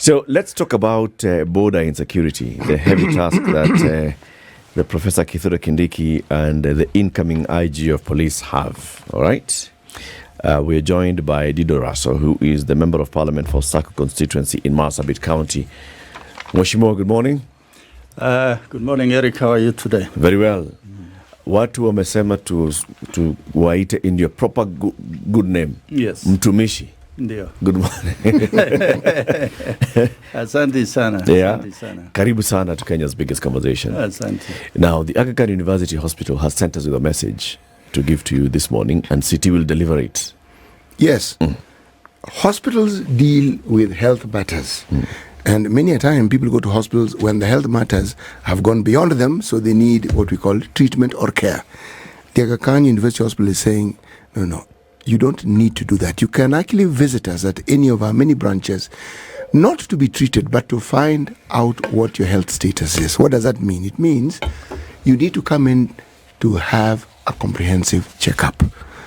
So let's talk about border insecurity, the heavy task that the Professor Kindiki and the incoming IG of police have. All right. We're joined by Dido Raso, who is the Member of Parliament for Saku constituency in Marsabit County. Mheshimiwa, good morning. Good morning, Eric. How are you today? Very well. Watu wamesema to waite in your proper good name. Yes. Mtumishi. Ndio. Good morning. Asante sana. Yeah. Asante sana. Karibu sana to Kenya's biggest conversation. Asante. Now, the Aga Khan University Hospital has sent us with a message to give to you this morning, and City will deliver it. Yes. Hospitals deal with health matters. And many a time people go to hospitals when the health matters have gone beyond them, so they need what we call treatment or care. The Aga Khan University Hospital is saying, no, you don't need to do that. You can actually visit us at any of our many branches, not to be treated, but to find out what your health status is. What does that mean? It means you need to come in to have a comprehensive checkup,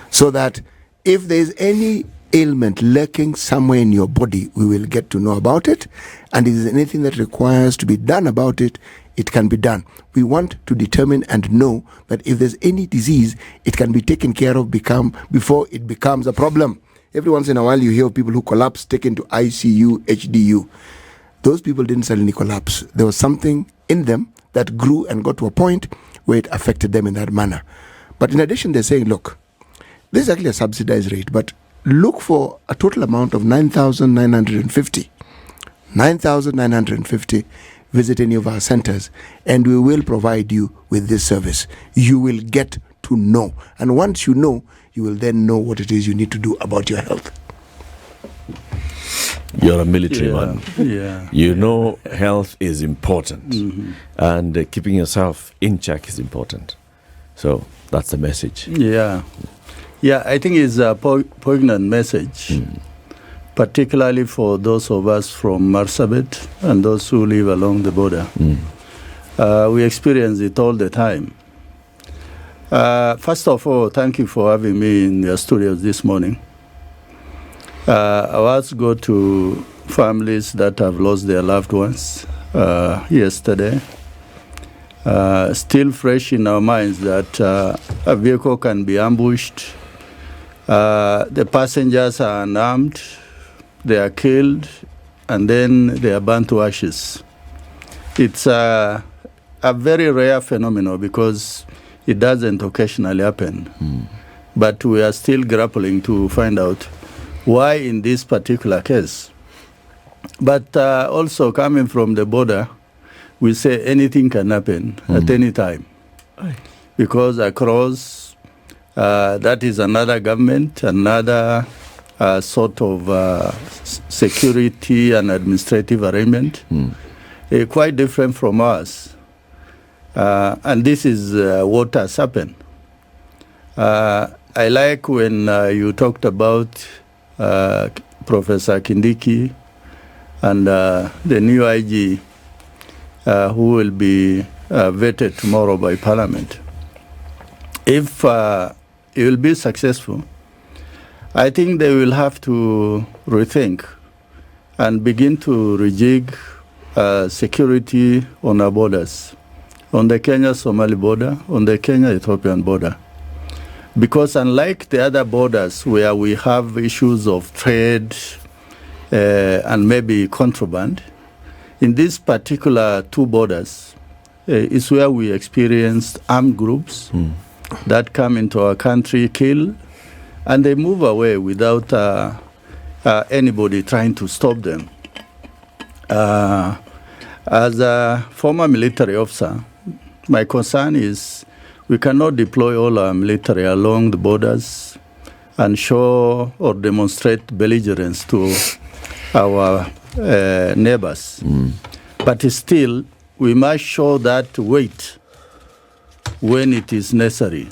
so that if there's any ailment lurking somewhere in your body, we will get to know about it, and if there's anything that requires to be done about it, it can be done. We want to determine and know that if there's any disease, it can be taken care of before it becomes a problem. Every once in a while you hear of people who collapse, taken to ICU, HDU. Those people didn't suddenly collapse. There was something in them that grew and got to a point where it affected them in that manner. But in addition, they're saying, look, this is actually a subsidized rate, but look for a total amount of 9,950. 9,950. Visit any of our centers, and we will provide you with this service. You will get to know. And once you know, you will then know what it is you need to do about your health. You're a military man. Yeah. You know health is important, and keeping yourself in check is important. So that's the message. Yeah. Yeah, I think it's a poignant message, particularly for those of us from Marsabit and those who live along the border. We experience it all the time. First of all, thank you for having me in your studios this morning. Our hearts go to families that have lost their loved ones yesterday. Still fresh in our minds that a vehicle can be ambushed. The passengers are unarmed, they are killed, and then they are burnt to ashes. It's a very rare phenomenon because it doesn't occasionally happen. But we are still grappling to find out why in this particular case. But also coming from the border, we say anything can happen at any time. Because across, that is another government, another sort of security and administrative arrangement, quite different from us. And this is what has happened. I like when you talked about Professor Kindiki and the new IG who will be vetted tomorrow by Parliament. If it will be successful, I think they will have to rethink and begin to rejig security on our borders, on the Kenya-Somali border, on the Kenya-Ethiopian border. Because unlike the other borders where we have issues of trade and maybe contraband, in these particular two borders is where we experienced armed groups that come into our country, kill, and they move away without anybody trying to stop them. As a former military officer, my concern is we cannot deploy all our military along the borders and show or demonstrate belligerence to our neighbors. But still, we must show that weight when it is necessary,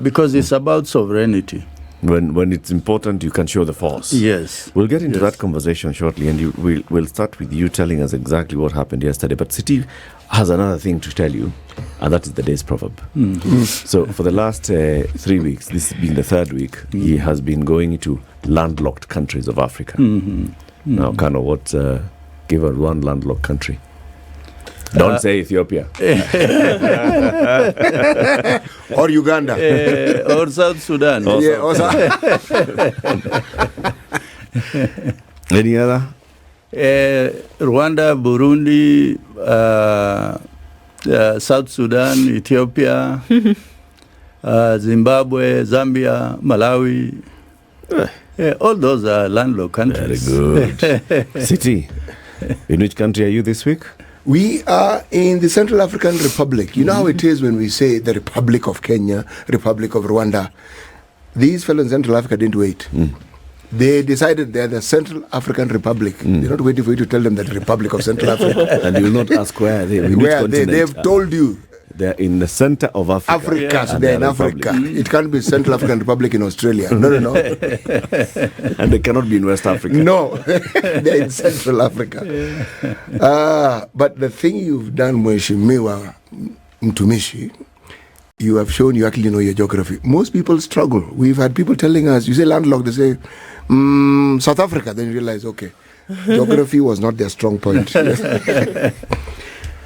because it's about sovereignty. When it's important, you can show the force. Yes. We'll get into that conversation shortly, and we'll start with you telling us exactly what happened yesterday. But City has another thing to tell you, and that is the day's proverb. So for the last 3 weeks, this being the third week, he has been going to landlocked countries of Africa. Now, kind of what given one landlocked country? Don't say Ethiopia. Or Uganda. Or South Sudan. Yeah, also. Any other? Rwanda, Burundi, South Sudan, Ethiopia, Zimbabwe, Zambia, Malawi. All those are landlocked countries. Very good. City, in which country are you this week? We are in the Central African Republic. You know how it is when we say the Republic of Kenya, Republic of Rwanda. These fellows in Central Africa didn't wait. They decided they're the Central African Republic. They're not waiting for you to tell them that the Republic of Central Africa. And you will not ask where are they? Where they've told you. They're in the center of Africa. Africa, so they're in Africa. It can't be Central African Republic in Australia. No. And they cannot be in West Africa. No, they're in Central Africa. But the thing you've done, Mheshimiwa Mtumishi, you have shown you actually know your geography. Most people struggle. We've had people telling us, you say landlocked, they say, South Africa. Then you realize, okay, geography was not their strong point.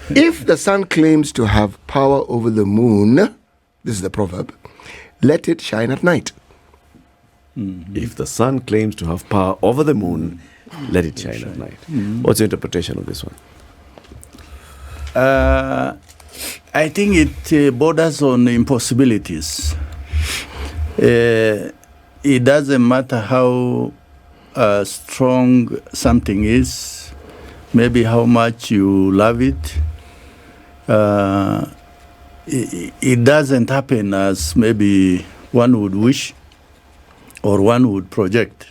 If the sun claims to have power over the moon, this is the proverb, let it shine at night. If the sun claims to have power over the moon, let it shine at night. What's your interpretation of this one? I think it borders on impossibilities. It doesn't matter how strong something is, maybe how much you love it. It doesn't happen as maybe one would wish or one would project.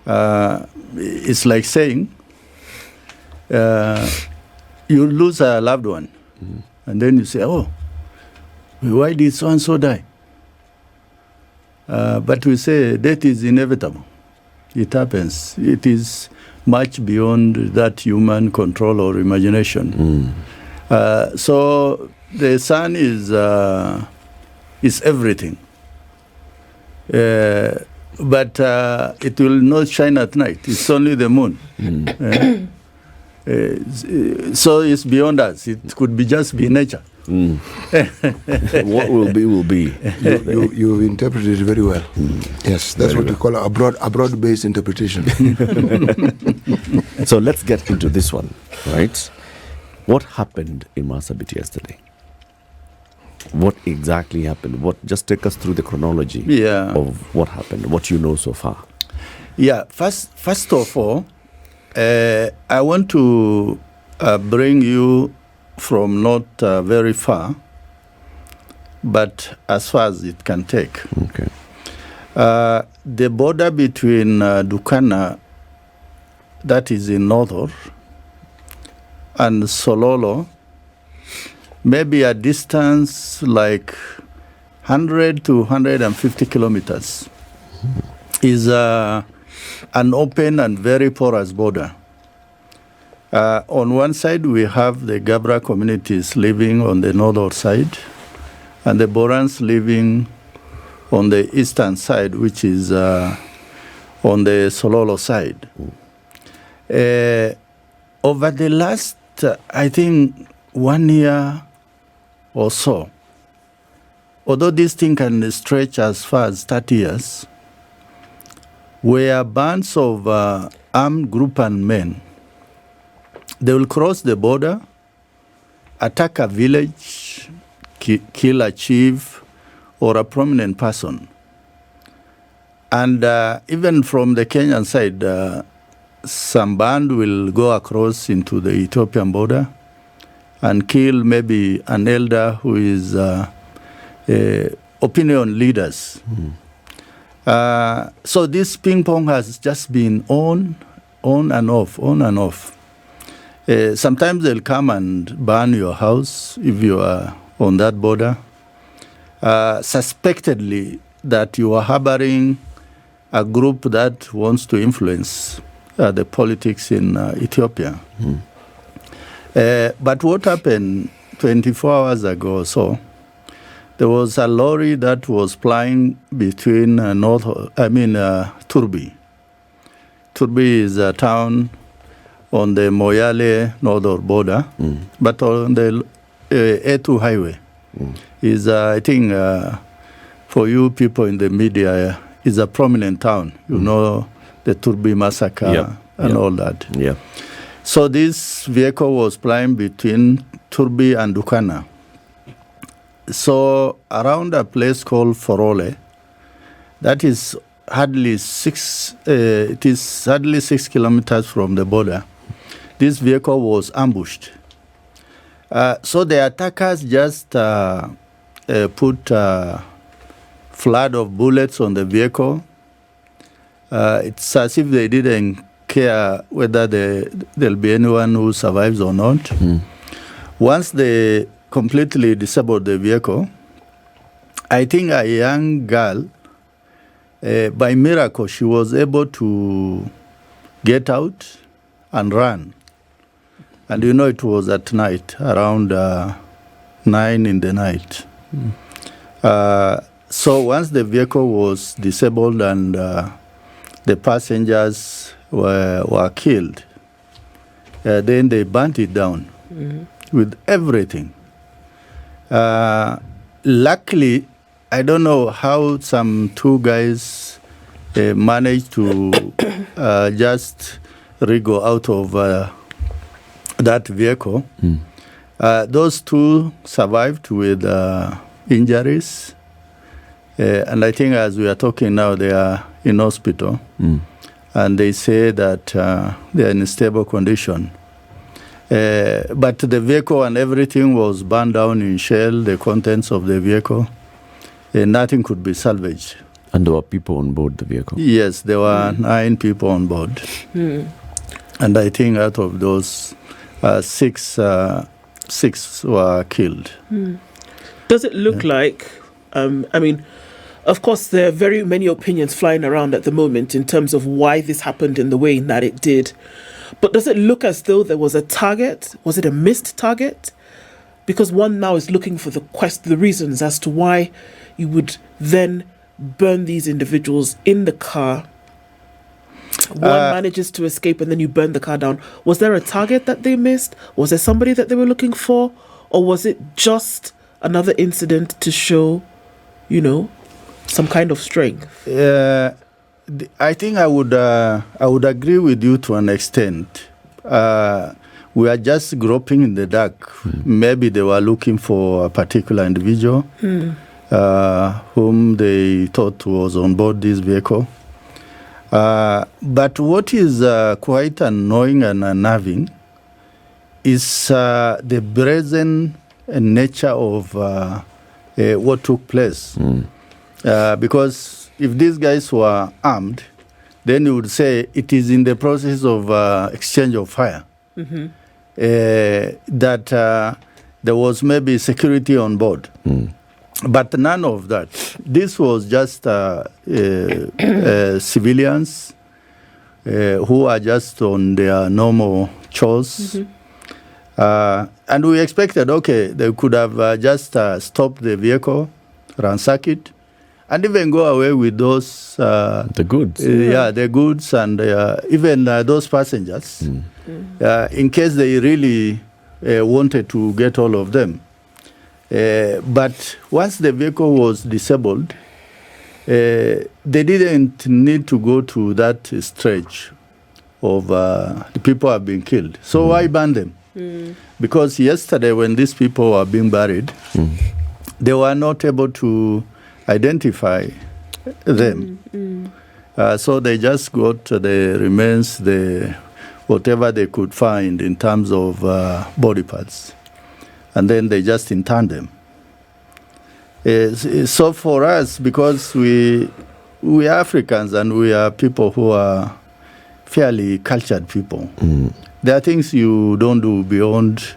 It's like saying you lose a loved one, and then you say, oh, why did so-and-so die? But we say death is inevitable. It happens. It is much beyond that human control or imagination. So the sun is everything. But it will not shine at night. It's only the moon. So it's beyond us. It could be just be nature. What will be, will be. You've interpreted it very well. Yes, that's very what we call a broad-based interpretation. So let's get into this one, right? What happened in Marsabit yesterday? What exactly happened? Just take us through the chronology of what happened, what you know so far. Yeah, first of all, I want to bring you from not very far, but as far as it can take. Okay. The border between Dukana, that is in Northern, and Sololo, maybe a distance like 100 to 150 kilometers, is an open and very porous border. On one side, we have the Gabra communities living on the northern side, and the Borans living on the eastern side, which is on the Sololo side. Over the last, I think, 1 year or so, although this thing can stretch as far as 30 years, where bands of armed group and men, they will cross the border, attack a village, kill a chief or a prominent person. And even from the Kenyan side, some band will go across into the Ethiopian border and kill maybe an elder who is opinion leaders. So this ping pong has just been on and off, on and off. Sometimes they'll come and burn your house if you are on that border, suspectedly that you are harboring a group that wants to influence the politics in Ethiopia. But what happened 24 hours ago or so, there was a lorry that was plying between Turbi Turbi is a town on the Moyale northern border, but on the A2 highway. Is I think for you people in the media is a prominent town. You know the Turbi massacre and all that. Yeah. So this vehicle was flying between Turbi and Dukana. So around a place called Forole, that is hardly 6 kilometers from the border. This vehicle was ambushed. So the attackers just put a flood of bullets on the vehicle. It's as if they didn't care whether there'll be anyone who survives or not. Once they completely disabled the vehicle, I think a young girl, by miracle, she was able to get out and run. And you know it was at night, around 9 in the night. So once the vehicle was disabled and the passengers were killed, then they burnt it down with everything. Luckily, I don't know how some 2 guys managed to just wriggle out of that vehicle. Those 2 survived with injuries. And I think as we are talking now, they are in hospital. And they say that they are in stable condition. But the vehicle and everything was burned down in shell, the contents of the vehicle. Nothing could be salvaged. And there were people on board the vehicle? Yes, there were 9 people on board. And I think out of those, 6 were killed. Does it look like, I mean, of course, there are very many opinions flying around at the moment in terms of why this happened in the way that it did. But does it look as though there was a target? Was it a missed target? Because one now is looking for the reasons as to why you would then burn these individuals in the car. One manages to escape and then you burn the car down. Was there a target that they missed? Was there somebody that they were looking for? Or was it just another incident to show, some kind of strength? I think I would agree with you to an extent. We are just groping in the dark. Maybe they were looking for a particular individual whom they thought was on board this vehicle. But what is quite annoying and unnerving is the brazen nature of what took place. Because if these guys were armed, then you would say it is in the process of exchange of fire. That there was maybe security on board. But none of that. This was just civilians who are just on their normal chores. And we expected, they could have just stopped the vehicle, ransack it, and even go away with those... the goods. The goods and even those passengers, in case they really wanted to get all of them. But once the vehicle was disabled, they didn't need to go to that stretch of the people have been killed. So why ban them? Because yesterday when these people were being buried, they were not able to identify them. So they just got the remains, whatever they could find in terms of body parts. And then they just interned them. So for us, because we are Africans and we are people who are fairly cultured people, there are things you don't do beyond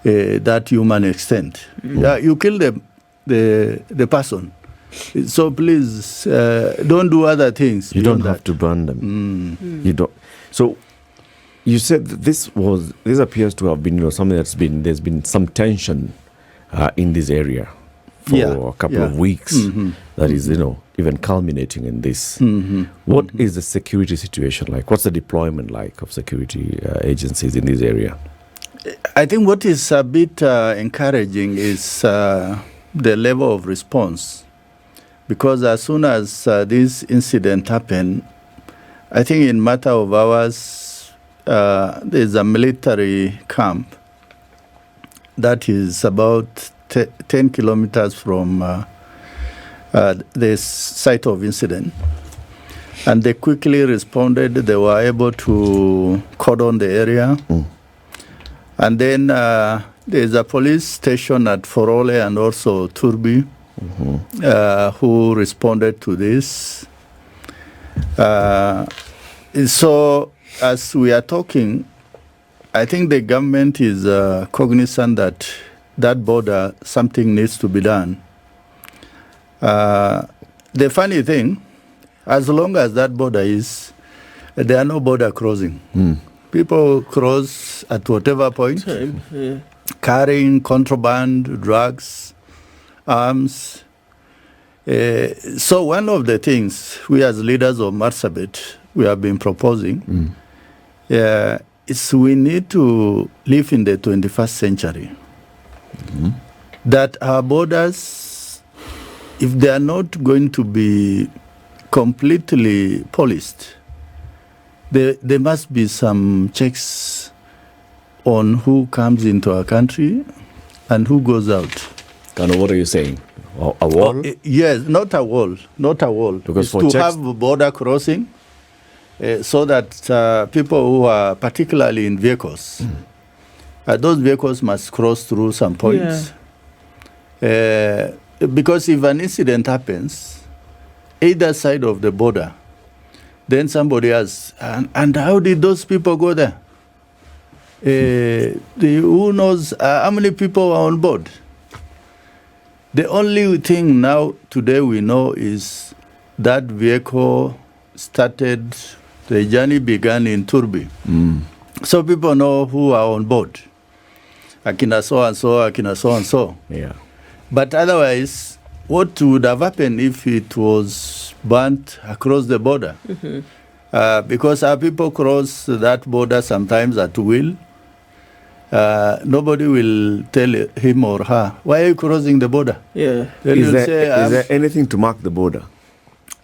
that human extent. You kill the person. So please don't do other things. You don't have to burn them. You don't. So you said that this appears to have been something there's been some tension in this area for Yeah, a couple yeah. of weeks. That is, even culminating in this. What is the security situation like? What's the deployment like of security agencies in this area? I think what is a bit encouraging is the level of response. Because as soon as this incident happened, I think in matter of hours, there's a military camp that is about 10 kilometers from the site of incident. And they quickly responded. They were able to cordon the area. And then there's a police station at Forole and also Turbi who responded to this. So as we are talking, I think the government is cognizant that that border, something needs to be done. The funny thing, as long as that border is, there are no border crossing. People cross at whatever point, carrying contraband, drugs, arms. So one of the things we as leaders of Marsabit, we have been proposing is we need to live in the 21st century. That our borders, if they are not going to be completely policed, there must be some checks on who comes into our country and who goes out. Kind of, what are you saying? A wall? Yes, not a wall. Because it's for to checks, have border crossing so that people who are particularly in vehicles, those vehicles must cross through some points. Because if an incident happens, either side of the border, then somebody asks, and how did those people go there? Who knows how many people are on board? The only thing now today we know is that vehicle started, the journey began in Turbi. So people know who are on board. Akina so and so, Akina so and so. yeah. But otherwise, what would have happened if it was burnt across the border? Because our people cross that border sometimes at will. Nobody will tell him or her, why are you crossing the border? Yeah. Then Is you'll say, there anything to mark the border?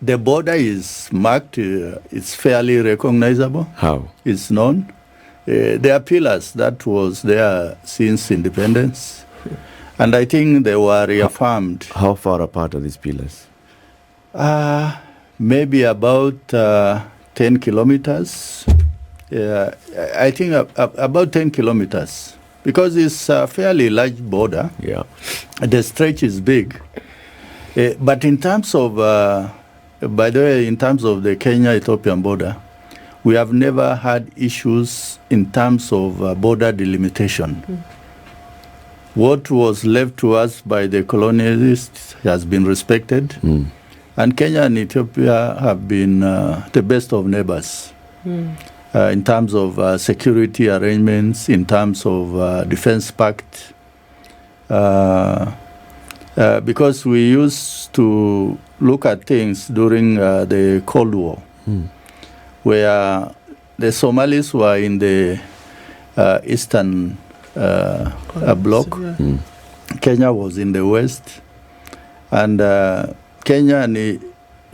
the border is marked, it's fairly recognizable, How? it's known. There are pillars that was there since independence. And I think they were reaffirmed. How far apart are these pillars? Maybe about 10 kilometers. I think about 10 kilometers. Because it's a fairly large border. Yeah. The stretch is big. But in terms of, by the way, in terms of the Kenya-Ethiopian border, we have never had issues in terms of border delimitation. What was left to us by the colonialists has been respected. And Kenya and Ethiopia have been the best of neighbors in terms of security arrangements, in terms of defense pact. Because we used to look at things during the Cold War, where the Somalis were in the eastern bloc. Kenya was in the west. And Kenya and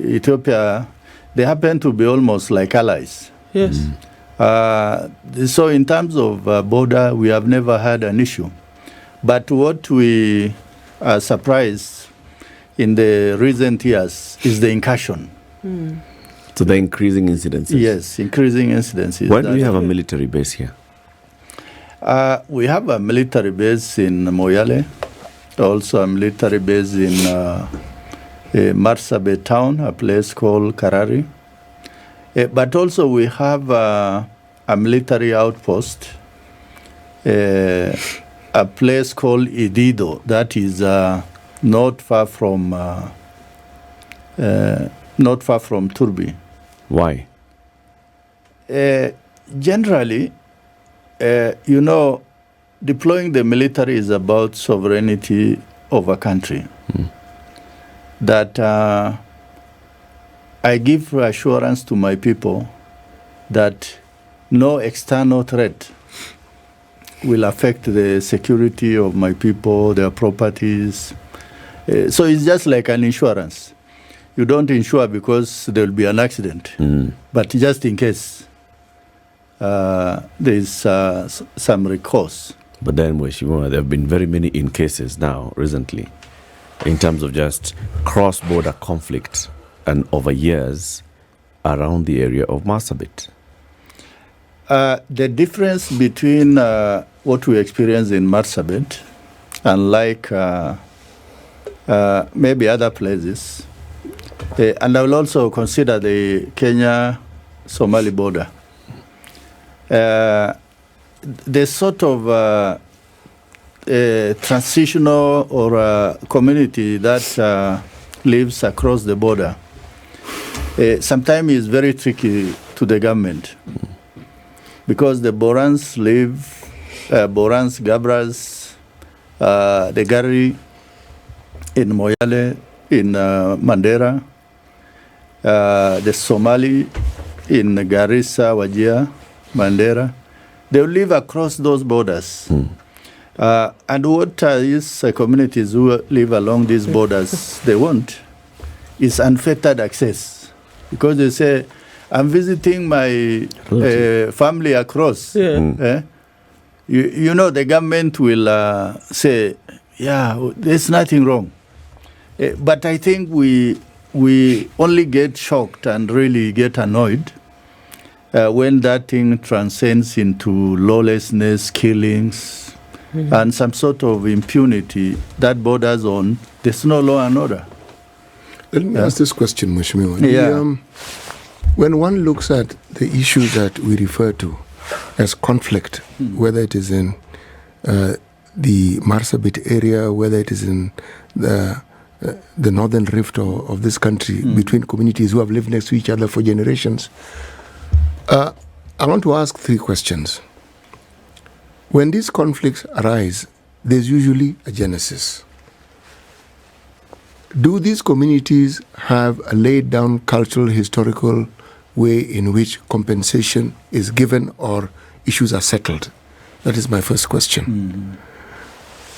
Ethiopia, they happen to be almost like allies. Yes. So in terms of border, we have never had an issue. But what we are surprised in the recent years is the incursion. So the increasing incidences? Yes, increasing incidences. Why do we have a military base here? We have a military base in Moyale, also a military base in Marsabit town, a place called Karari. But also we have a military outpost, a place called Dido, that is not far from Turbi. Why? Generally, deploying the military is about sovereignty of a country, that I give assurance to my people that no external threat will affect the security of my people, their properties. So it's just like an insurance. You don't insure because there will be an accident, but just in case there's some recourse. But then, Mheshimiwa, there have been very many in cases now recently in terms of just cross-border conflict and over years around the area of Marsabit. The difference between what we experience in Marsabit and like maybe other places, and I will also consider the Kenya-Somali border. The sort of transitional or community that lives across the border sometimes is very tricky to the government because the Borans live, Borans, Gabras, the Gari in Moyale, in Mandera, the Somali in Garissa, Wajir, Mandera. They live across those borders. And what these communities who live along these borders, they want is unfettered access. Because they say, I'm visiting my family across. Yeah. You know, the government will say, yeah, there's nothing wrong. But I think we only get shocked and really get annoyed when that thing transcends into lawlessness, killings, and some sort of impunity that borders on there's no law and order. Let me ask this question, Mheshimiwa. Yeah. When one looks at the issues that we refer to as conflict, whether it is in the Marsabit area, whether it is in the northern rift of this country between communities who have lived next to each other for generations, I want to ask three questions. When these conflicts arise, there's usually a genesis. Do these communities have a laid down cultural, historical way in which compensation is given or issues are settled? That is my first question.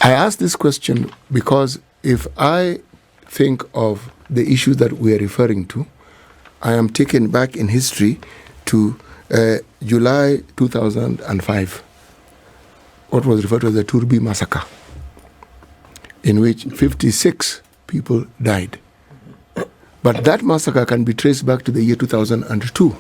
I ask this question because if I think of the issues that we are referring to, I am taken back in history to July 2005, what was referred to as the Turbi massacre, in which 56 people died. But that massacre can be traced back to the year 2002,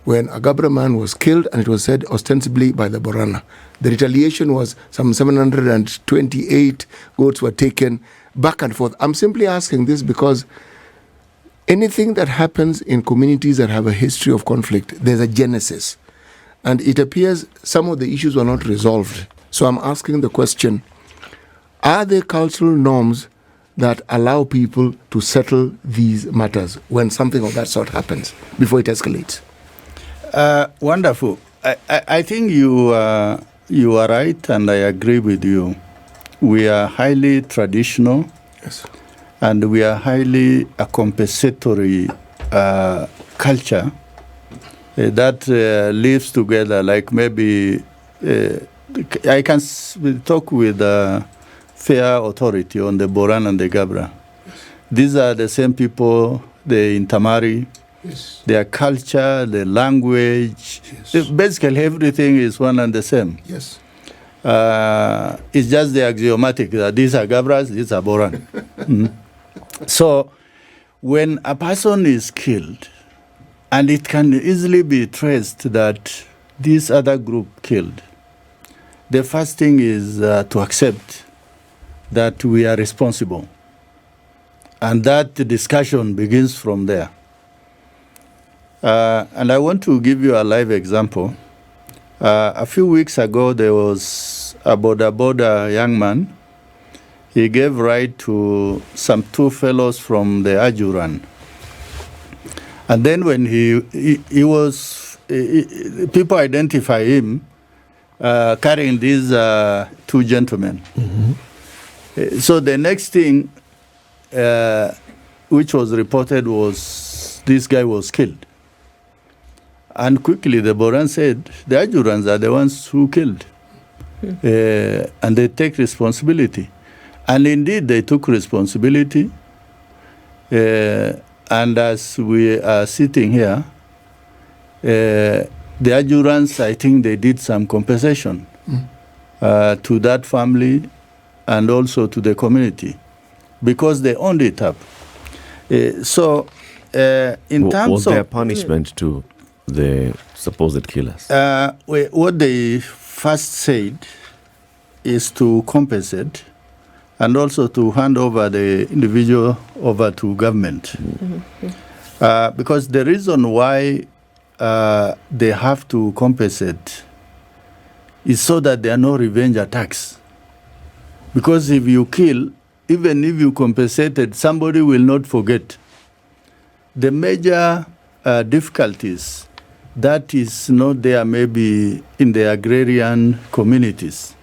when a Gabra man was killed, and it was said ostensibly by the Borana. The retaliation was some 728 goats were taken back and forth. I'm simply asking this because anything that happens in communities that have a history of conflict, there's a genesis. And it appears some of the issues were not resolved. So I'm asking the question, are there cultural norms that allow people to settle these matters when something of that sort happens before it escalates? Wonderful. I think you are right, and I agree with you. We are highly traditional, Yes. and we are highly a compensatory culture that lives together. Like maybe I can talk with fair authority on the Boran and the Gabra. These are the same people, they intermarry. Yes. Their culture, their language, basically everything is one and the same. Yes. It's just the axiomatic that these are Gabras, these are Boran. So when a person is killed, and it can easily be traced that this other group killed, the first thing is to accept that we are responsible. And that discussion begins from there. And I want to give you a live example. A few weeks ago, there was a border young man. He gave right to some two fellows from the Ajuran. And then when he was, people identify him carrying these two gentlemen. So the next thing which was reported was this guy was killed. And quickly the Boran said, the Ajurans are the ones who killed. And they take responsibility. And indeed, they took responsibility. And as we are sitting here, the Ajurans, I think they did some compensation to that family and also to the community because they owned it up. In terms was of there punishment to the supposed killers? what they first said is to compensate and also to hand over the individual over to government. Because the reason why they have to compensate is so that there are no revenge attacks. Because if you kill, even if you compensated, somebody will not forget. The major difficulties that is not there maybe in the agrarian communities.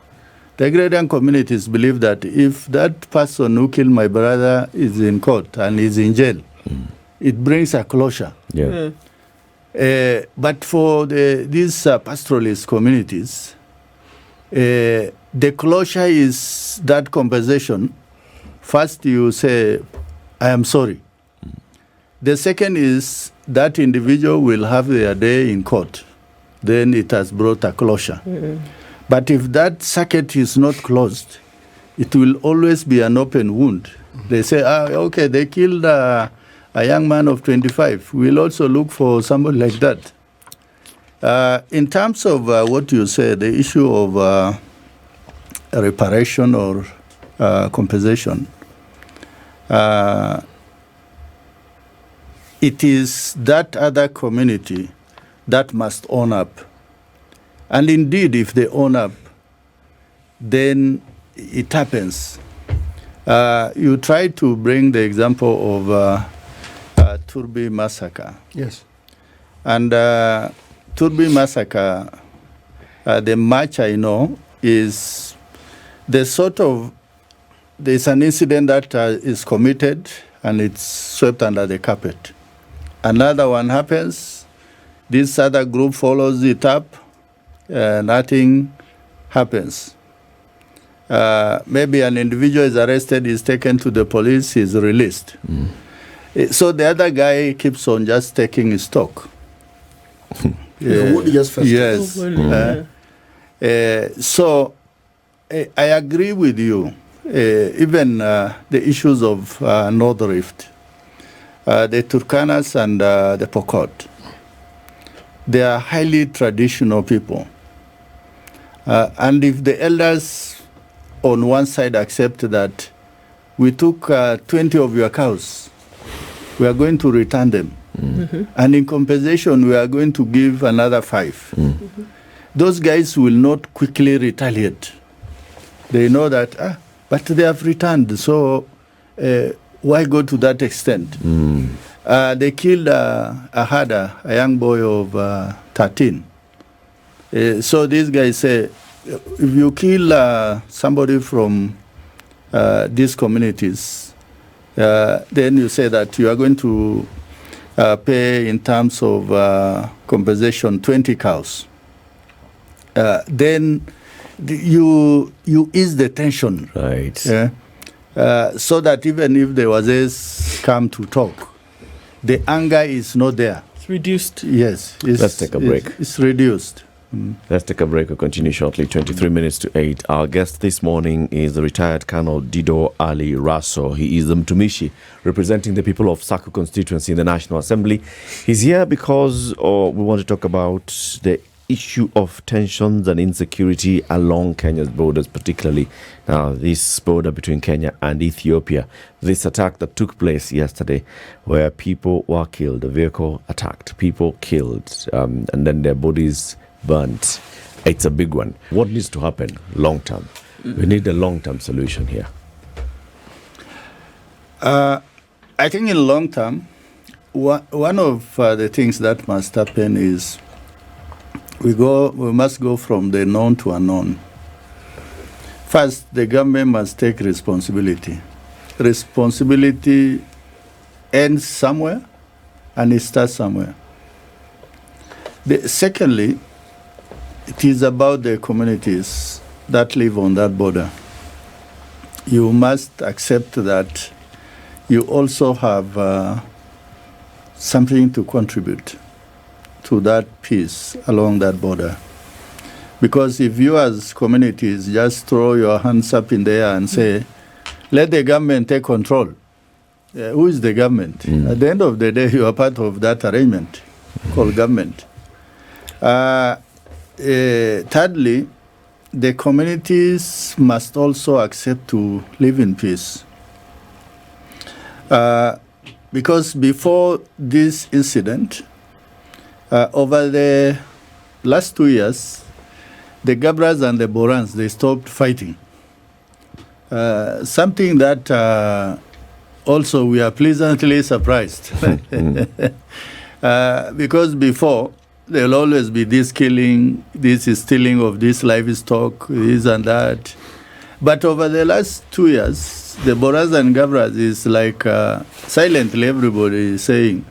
The agrarian communities believe that if that person who killed my brother is in court and is in jail, it brings a closure. Yeah. But for these pastoralist communities, the closure is that compensation. First, you say, I am sorry. The second is that individual will have their day in court. Then it has brought a closure. But if that circuit is not closed, it will always be an open wound. They say, okay, they killed a young man of 25. We'll also look for somebody like that. In terms of what you said, the issue of reparation or compensation, it is that other community that must own up. And indeed, if they own up, then it happens. You try to bring the example of Turbi massacre. Yes. And Turbi massacre, the much I know, is the sort of, there's an incident that is committed and it's swept under the carpet. Another one happens, this other group follows it up, nothing happens. Maybe an individual is arrested, is taken to the police, is released. So the other guy keeps on just taking his stock. The wood just festers. Yes. So I agree with you. Even the issues of North Rift, the Turkanas and the Pokot, they are highly traditional people. And if the elders on one side accept that we took 20 of your cows, we are going to return them. And in compensation, we are going to give another 5. Those guys will not quickly retaliate. They know that, but they have returned, so why go to that extent? They killed a herder, a young boy of 13. So these guys say, if you kill somebody from these communities, then you say that you are going to pay in terms of compensation 20 cows. Then you ease the tension. Right. So that even if the Wazes come to talk, the anger is not there. It's reduced. Yes. Let's take a break. It's reduced. Let's take a break. We'll continue shortly. 23 minutes to 8. Our guest this morning is the retired Colonel Dido Raso. He is the Mtumishi representing the people of Saku constituency in the National Assembly. He's here because we want to talk about the issue of tensions and insecurity along Kenya's borders, particularly now this border between Kenya and Ethiopia. This attack that took place yesterday where people were killed, a vehicle attacked, people killed, and then their bodies burnt. It's a big one. What needs to happen long term? We need a long-term solution here. I think in long term, one of the things that must happen is we must go from the known to unknown. First, the government must take responsibility. Responsibility ends somewhere and it starts somewhere. Secondly, it is about the communities that live on that border. You must accept that you also have something to contribute to that peace along that border. Because if you as communities just throw your hands up in the air and say, let the government take control, who is the government? At the end of the day, you are part of that arrangement called government. Thirdly, the communities must also accept to live in peace. Because before this incident, over the last 2 years, the Gabras and the Borans, they stopped fighting. Something that also we are pleasantly surprised. Because before, there will always be this killing, this is stealing of this livestock, this and that. But over the last 2 years, the Boras and Gabras is like silently everybody is saying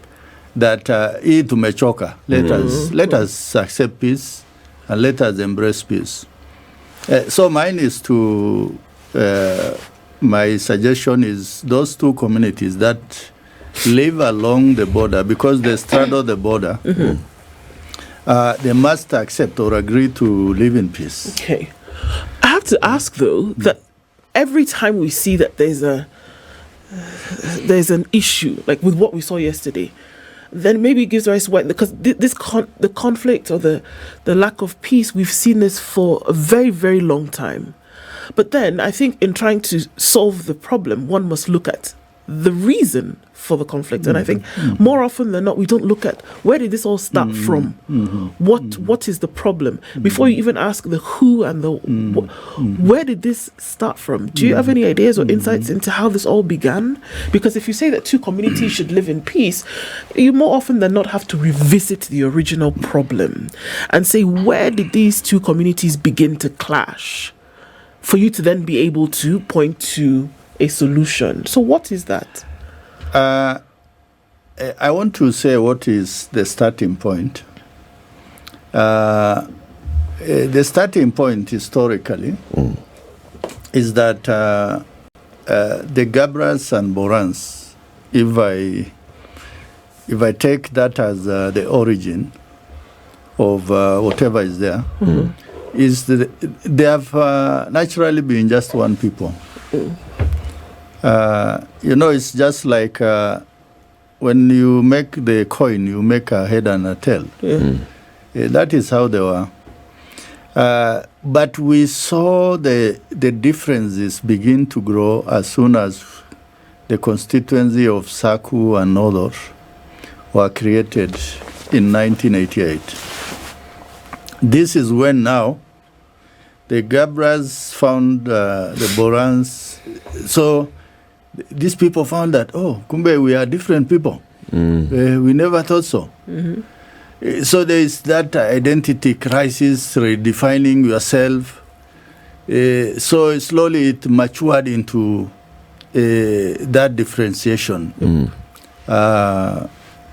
that tumechoka. Let us accept peace and let us embrace peace. So mine is to, my suggestion is those two communities that live along the border, because they straddle the border, they must accept or agree to live in peace. Okay. I have to ask though that every time we see that there's an issue, like with what we saw yesterday, then maybe it gives rise to why, because the conflict or the lack of peace, we've seen this for a very, very long time. But then I think in trying to solve the problem, one must look at the reason for the conflict. And I think more often than not, we don't look at where did this all start from? What is the problem? Before you even ask the who and the where did this start from? Do you have any ideas or insights into how this all began? Because if you say that two communities should live in peace, you more often than not have to revisit the original problem and say, where did these two communities begin to clash? For you to then be able to point to a solution. So what is that? I want to say what is the starting point. The starting point historically is that the Gabras and Borans, if I take that as the origin of whatever is there, is they have naturally been just one people. It's just like when you make the coin, you make a head and a tail. That is how they were. But we saw the differences begin to grow as soon as the constituency of Saku and others were created in 1988. This is when now the Gabras found the Borans. So these people found that, kumbe, we are different people. We never thought so. So there is that identity crisis, redefining yourself. So slowly it matured into that differentiation.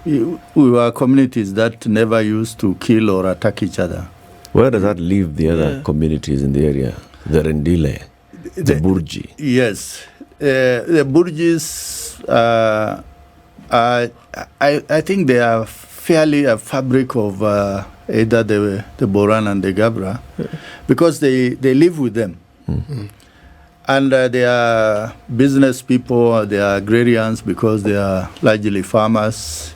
We were communities that never used to kill or attack each other. Where does that leave the other communities in the area? The Rendile, the Burji? Yes. The Burjis, I think they are fairly a fabric of either the Boran and the Gabra, because they live with them. And they are business people, they are agrarians because they are largely farmers.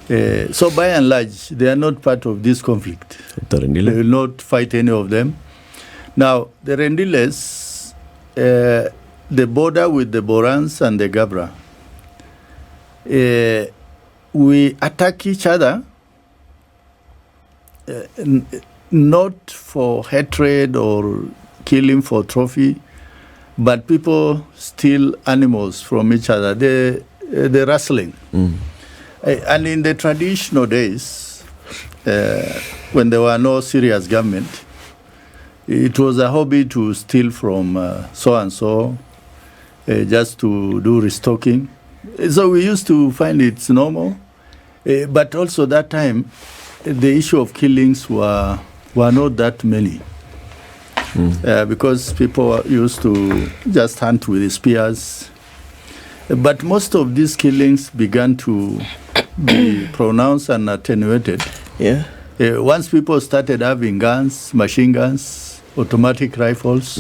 So by and large, they are not part of this conflict. The Rendile? They will not fight any of them. Now, the Rendiles, the border with the Borans and the Gabra, we attack each other not for hatred or killing for trophy, but people steal animals from each other. They're wrestling. And in the traditional days, when there were no serious government, it was a hobby to steal from so and so, just to do restocking. So we used to find it's normal, but also that time, the issue of killings were not that many, because people used to just hunt with spears. But most of these killings began to be pronounced and attenuated. Yeah. Once people started having guns, machine guns, automatic rifles.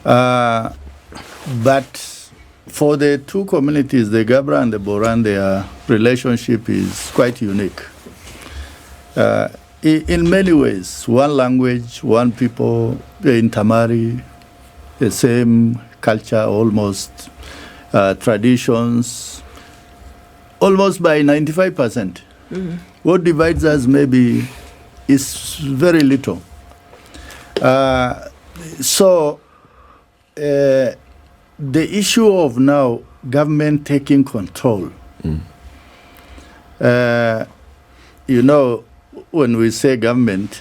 But for the two communities, the Gabra and the Boran, their relationship is quite unique. In many ways, one language, one people, they intermarry, the same culture, almost traditions, almost by 95%. What divides us maybe is very little. So the issue of now government taking control, you know, when we say government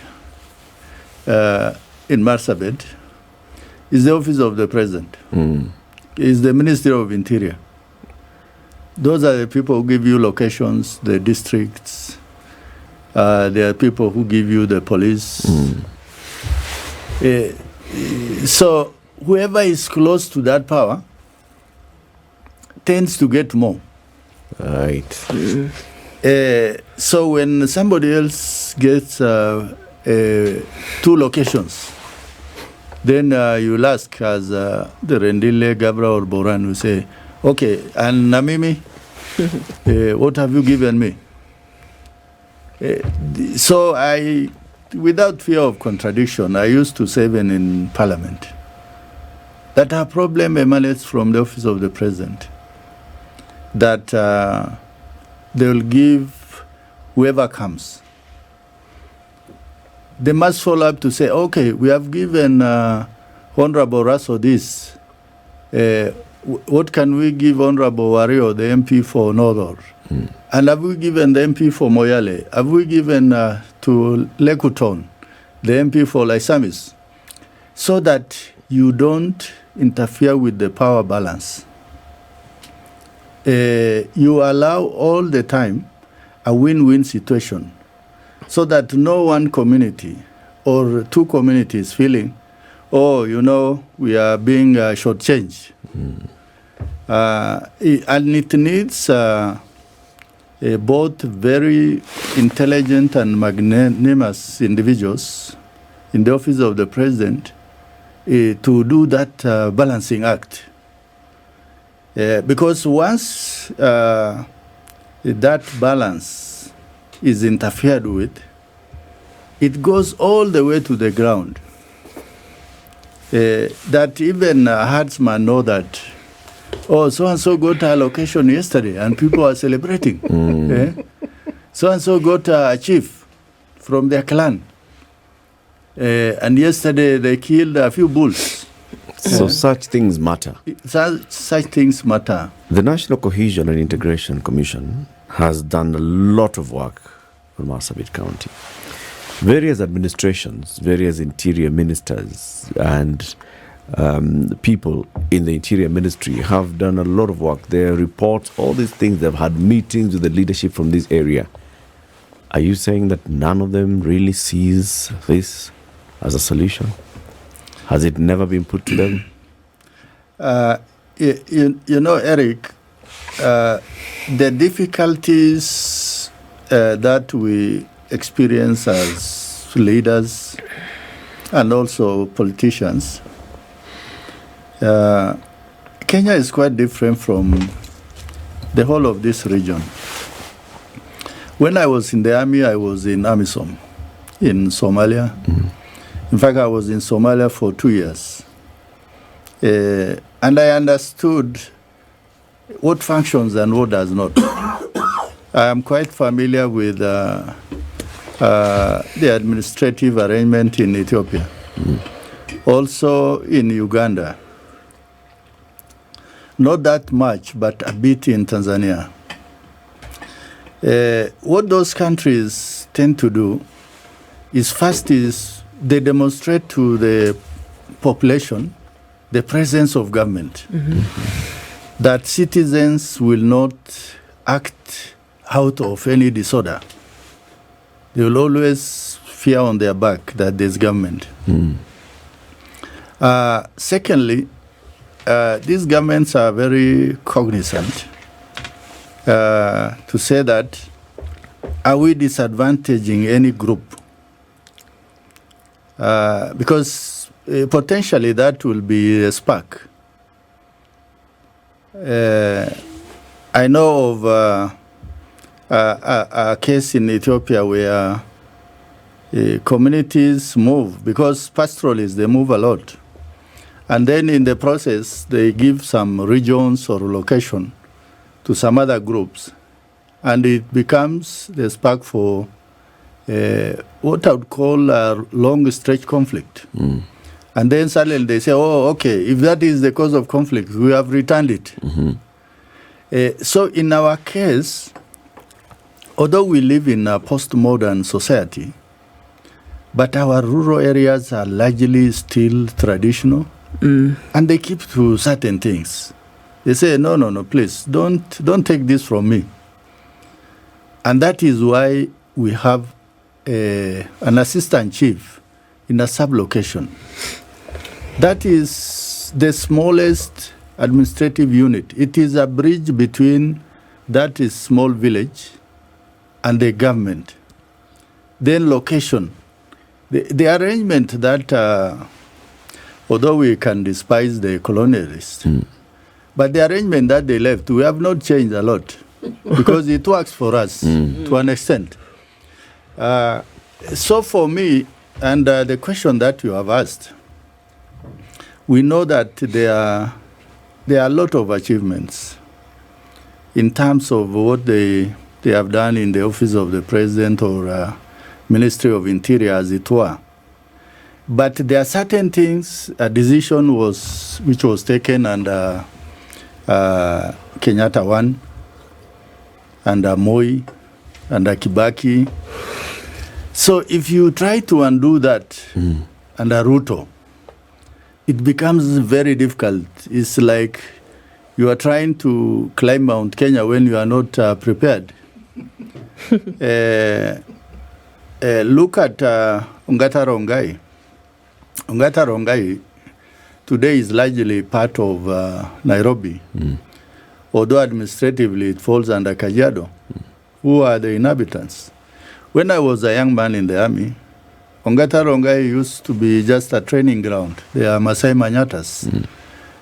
in Marsabit, is the office of the president, is the Ministry of Interior. Those are the people who give you locations, the districts. There are people who give you the police. So whoever is close to that power tends to get more. Right. So when somebody else gets 2 locations, then you'll ask, as the Rendile, Gabra, or Boran, will say, okay, and Namimi, what have you given me? So I, without fear of contradiction, I used to say even in Parliament that our problem emanates from the office of the president, that they will give whoever comes. They must follow up to say, okay, we have given Honorable Raso this. What can we give Honorable Wario, the MP for Northern? And have we given the MP for Moyale? Have we given to Lekuton, the MP for Laisamis? So that you don't interfere with the power balance. You allow all the time a win-win situation, so that no one community or 2 communities feeling, oh, you know, we are being shortchanged. And it needs both very intelligent and magnanimous individuals in the office of the president to do that balancing act. Because once that balance is interfered with, it goes all the way to the ground. That even herdsmen know that, oh, so-and-so got a location yesterday and people are celebrating. So-and-so got a chief from their clan. And yesterday they killed a few bulls. So such things matter. Such things matter. The National Cohesion and Integration Commission has done a lot of work for Marsabit County. Various administrations, various interior ministers, and people in the interior ministry have done a lot of work. Their reports, all these things, they've had meetings with the leadership from this area. Are you saying that none of them really sees this as a solution? Has it never been put to them? You know, Eric, the difficulties that we experience as leaders and also politicians, Kenya is quite different from the whole of this region. When I was in the army, I was in AMISOM in Somalia. In fact, I was in Somalia for 2 years. And I understood what functions and what does not. I am quite familiar with the administrative arrangement in Ethiopia. Also in Uganda. Not that much, but a bit in Tanzania. What those countries tend to do is first is they demonstrate to the population the presence of government, that citizens will not act out of any disorder. They will always fear on their back that there's government. Secondly, these governments are very cognizant to say that, are we disadvantaging any group? Because potentially that will be a spark. I know of a case in Ethiopia where communities move, because pastoralists, they move a lot. And then in the process, they give some regions or location to some other groups. And it becomes the spark for what I would call a long stretch conflict. And then suddenly they say, oh, okay, if that is the cause of conflict, we have returned it. So in our case, although we live in a postmodern society, but our rural areas are largely still traditional, and they keep to certain things. They say, no, please, don't take this from me. And that is why we have an assistant chief in a sub-location. That is the smallest administrative unit. It is a bridge between that is small village and the government. Then location. The arrangement that, although we can despise the colonialists, but the arrangement that they left, we have not changed a lot because it works for us to an extent. So for me, and the question that you have asked, we know that there are a lot of achievements in terms of what they have done in the office of the president or Ministry of Interior, as it were. But there are certain things, a decision which was taken under Kenyatta 1, under Moi, under Kibaki. So if you try to undo that under Ruto, it becomes very difficult. It's like you are trying to climb Mount Kenya when you are not prepared. Look at Ongata Rongai. Ongata Rongai today is largely part of Nairobi, although administratively it falls under Kajiado. Who are the inhabitants? When I was a young man in the army, Ongata Rongai used to be just a training ground. They are Masai Manyatas.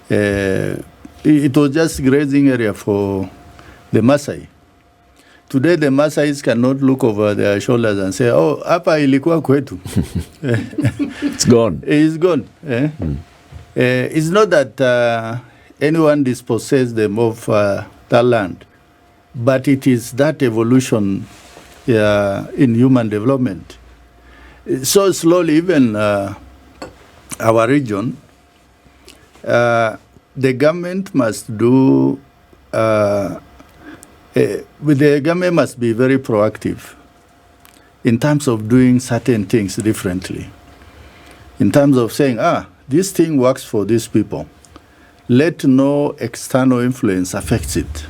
It was just grazing area for the Masai. Today the Masais cannot look over their shoulders and say, oh, hapa ilikuwa kwetu. It's gone. It's gone. It's not that anyone dispossessed them of that land, but it is that evolution in human development. So slowly, even our region, the government must do, the government must be very proactive in terms of doing certain things differently. In terms of saying, this thing works for these people. Let no external influence affect it.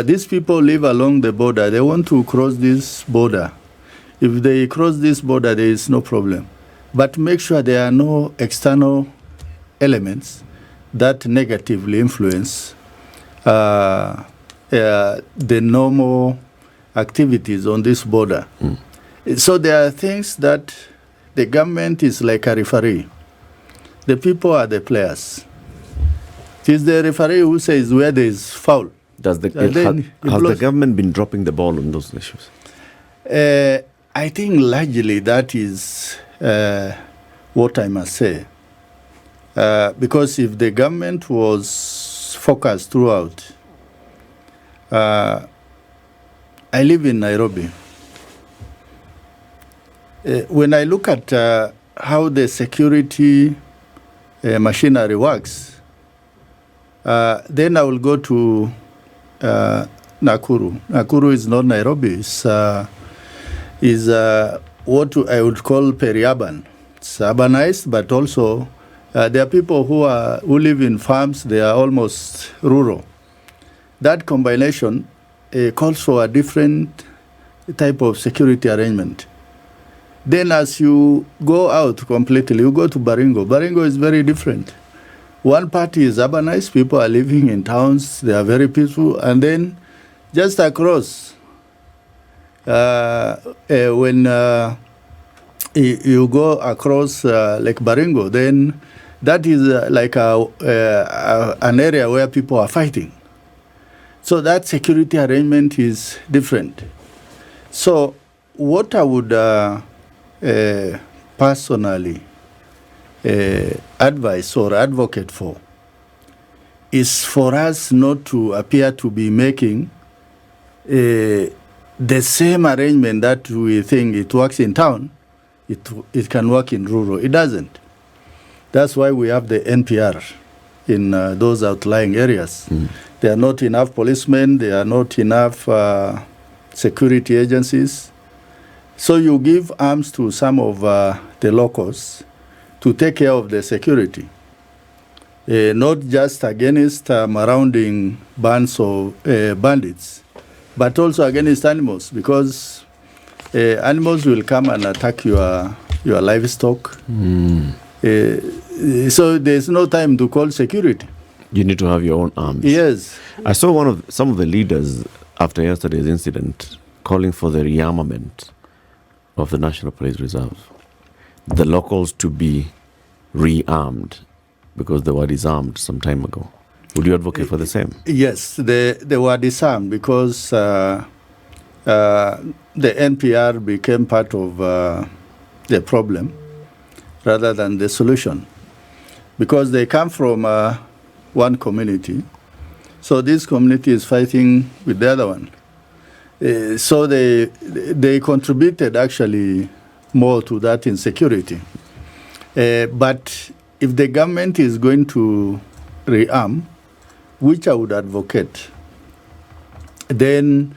These people live along the border. They want to cross this border. If they cross this border, there is no problem. But make sure there are no external elements that negatively influence the normal activities on this border. So there are things that the government is like a referee. The people are the players. It is the referee who says where there is foul. Has the government been dropping the ball on those issues? I think largely that is what I must say. Because if the government was focused throughout, I live in Nairobi. When I look at how the security machinery works, then I will go to Nakuru. Nakuru is not Nairobi. Is what I would call peri-urban. It's urbanized, but also there are people who live in farms. They are almost rural. That combination calls for a different type of security arrangement. Then as you go out completely, you go to Baringo. Baringo is very different. One party is urbanized, people are living in towns, they are very peaceful, and then just across, when you go across Lake Baringo, then that is like an area where people are fighting. So that security arrangement is different. So what I would personally advise or advocate for is for us not to appear to be making the same arrangement that we think it works in town, it can work in rural. It doesn't. That's why we have the NPR in those outlying areas. There are not enough policemen, there are not enough security agencies. So you give arms to some of the locals to take care of the security, not just against marauding bands of bandits, but also against animals, because animals will come and attack your livestock. So there's no time to call security. You need to have your own arms. Yes. I saw some of the leaders after yesterday's incident calling for the rearmament of the National Police Reserve. The locals to be rearmed because they were disarmed some time ago. Would you advocate for the same? Yes, they were disarmed because the NPR became part of the problem rather than the solution, because they come from one community. So this community is fighting with the other one. So they contributed actually more to that insecurity. But if the government is going to rearm, which I would advocate, then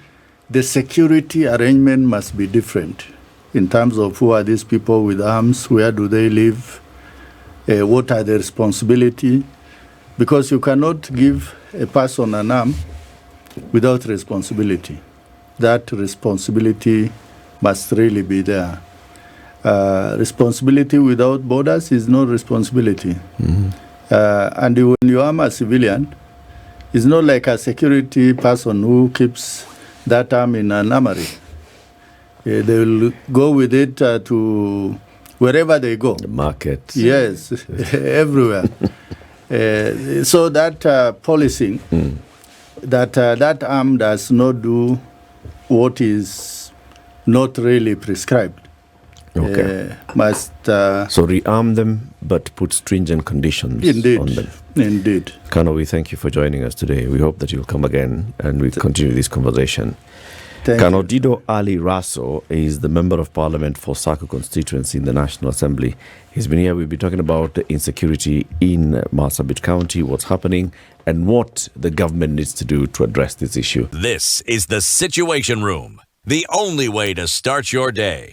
the security arrangement must be different in terms of who are these people with arms, where do they live, what are their responsibility, because you cannot give a person an arm without responsibility. That responsibility must really be there. Responsibility without borders is no responsibility. And when you arm a civilian, it's not like a security person who keeps that arm in an armory. They will go with it to wherever they go. The market. Yes, everywhere. So that policing, that arm does not do what is not really prescribed. Okay. So rearm them, but put stringent conditions on them. Indeed. Kano, we thank you for joining us today. We hope that you'll come again and we'll continue this conversation. Kano Dido Raso is the Member of Parliament for Saku constituency in the National Assembly. He's been here. We'll be talking about the insecurity in Marsabit County, what's happening, and what the government needs to do to address this issue. This is the Situation Room, the only way to start your day.